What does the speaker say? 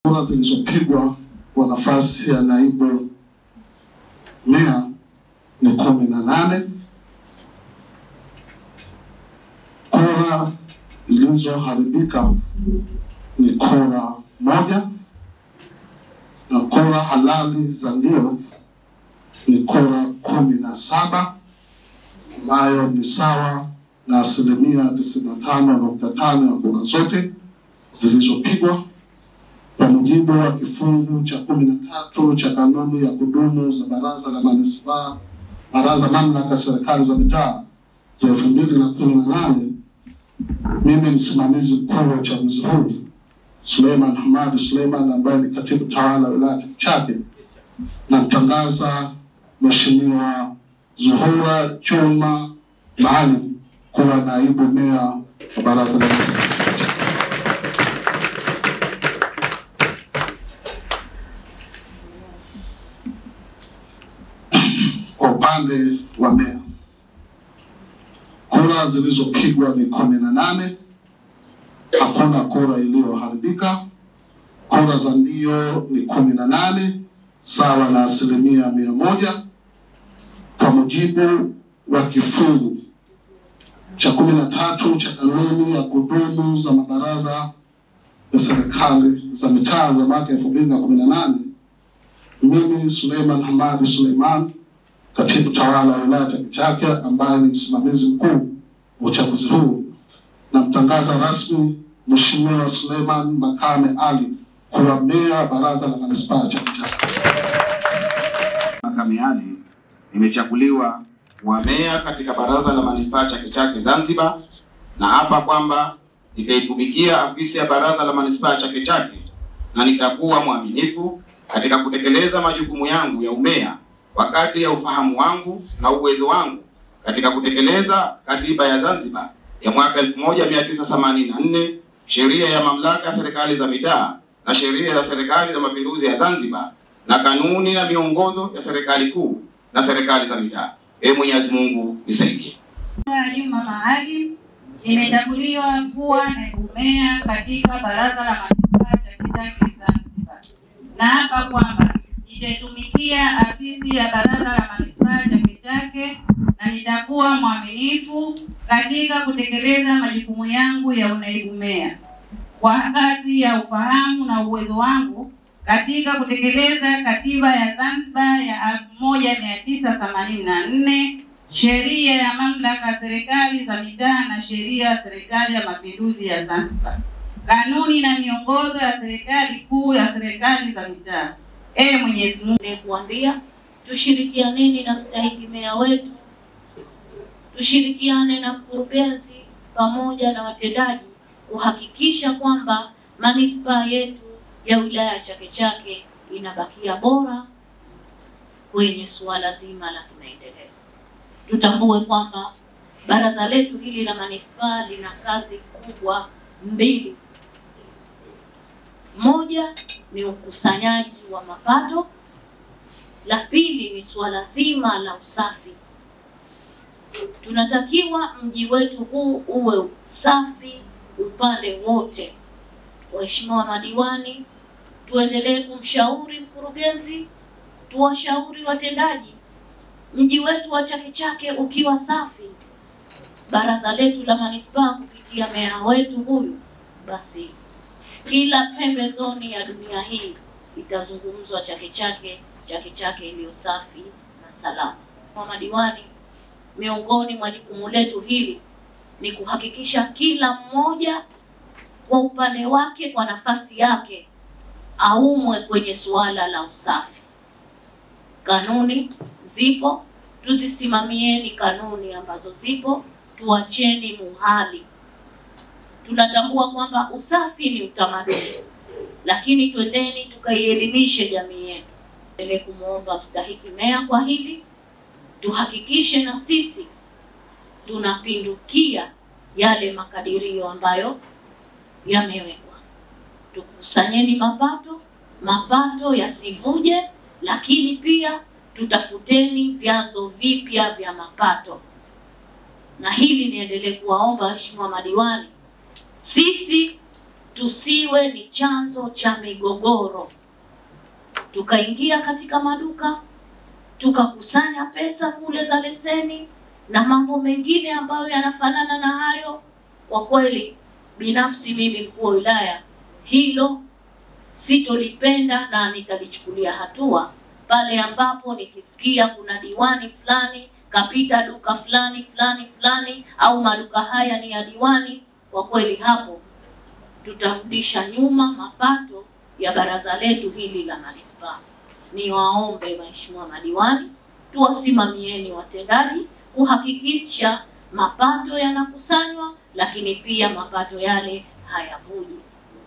Kura zilizopigwa kwa nafasi ya naibu meya ni 18. Kura zilizoharibika ni kura 1, na kura halali za ndio ni kura 17, ambayo ni sawa na 95.5% ya kura zote zilizopigwa kwa mujibu wa kifungu cha 13 cha kanuni ya kudumu za Baraza la Manispaa, Baraza Mamlaka Serikali za Mitaa za 2018. Mimi msimamizi mkuu wa uchaguzi huu Suleiman Hamad Suleiman, ambaye ni katibu tawala wa wilaya Chake, na mtangaza Mheshimiwa Zuhura Chuma Maalim kuwa naibu meya wa Baraza la Manispaa. Kwa upande wa meya, kura zilizopigwa ni 18, hakuna kura iliyoharibika. Kura za ndio ni 18, sawa na 100%, kwa mujibu wa kifungu cha 13 cha kanuni ya kudumu za mabaraza ya serikali za mitaa za mwaka 2018. Mimi Suleiman Hamad Suleiman, katibu tawala wa wilaya Chake, ambaye ni msimamizi mkuu wa uchaguzi huu, na mtangaza rasmi Mheshimiwa Suleiman Makame Ali kuwa meya Baraza la Manispaa Chake. Makame Ali nimechaguliwa wa meya katika Baraza la Manispaa Chake Zanzibar, na hapa kwamba nitaitumikia afisi ya Baraza la Manispaa Chake na nitakuwa mwaminifu katika kutekeleza majukumu yangu ya umeya wakati ya ufahamu wangu na uwezo wangu katika kutekeleza katiba ya Zanzibar ya mwaka 1984, sheria ya mamlaka ya serikali za mitaa na sheria ya serikali za mapinduzi ya Zanzibar, na kanuni na miongozo ya serikali kuu na serikali za mitaa. Mwenyezi Mungu nisaidie. Juma Maalim nimechaguliwa kuwa naibu meya katika Baraza la Manispaa Chake Zanzibar, na hapa kwamba nitatumikia afisi ya Baraza la Manispaa Chake na nitakuwa mwaminifu katika kutekeleza majukumu yangu ya unaibu meya kwa kadri ya ufahamu na uwezo wangu katika kutekeleza katiba ya Zanzibar ya 1984, sheria ya mamlaka ya serikali za mitaa na sheria ya serikali ya mapinduzi ya Zanzibar, kanuni na miongozo ya serikali kuu ya serikali za mitaa. Mwenyezi Mungu kuambia tushirikianeni na mstahiki meya wetu, tushirikiane na mkurugenzi pamoja na watendaji kuhakikisha kwamba manispaa yetu ya wilaya Chake inabakia bora kwenye suala zima la kimaendeleo. Tutambue kwamba baraza letu hili la manispaa lina kazi kubwa mbili. Moja ni ukusanyaji wa mapato, la pili ni suala zima la usafi. Tunatakiwa mji wetu huu uwe safi upande wote. Waheshimiwa madiwani, tuendelee kumshauri mkurugenzi, tuwashauri watendaji. Mji wetu wa Chake ukiwa safi, baraza letu la manispaa kupitia meya wetu huyu, basi kila pembezoni ya dunia hii itazungumzwa Chake iliyo safi na salama. Kwa madiwani, miongoni mwa jukumu letu hili ni kuhakikisha kila mmoja kwa upande wake, kwa nafasi yake, aumwe kwenye suala la usafi. Kanuni zipo, tuzisimamieni kanuni ambazo zipo, tuacheni muhali. Tunatambua kwamba usafi ni utamaduni, lakini twendeni tukaielimishe jamii yetu. Endelee kumuomba mstahiki meya kwa hili, tuhakikishe na sisi tunapindukia yale makadirio ambayo yamewekwa. Tukusanyeni mapato yasivuje, lakini pia tutafuteni vyanzo vipya vya mapato. Na hili niendelee kuwaomba waheshimiwa madiwani, sisi tusiwe ni chanzo cha migogoro. Tukaingia katika maduka, tukakusanya pesa kule za leseni na mambo mengine ambayo yanafanana na hayo. Kwa kweli binafsi mimi mkuu wa wilaya, hilo sitolipenda na nitalichukulia hatua pale ambapo nikisikia kuna diwani fulani kapita duka fulani au maduka haya ni ya diwani. Kwa kweli hapo tutarudisha nyuma mapato ya baraza letu hili la manispaa. Niwaombe waheshimiwa madiwani, tuwasimamieni watendaji kuhakikisha mapato yanakusanywa, lakini pia mapato yale hayavuji.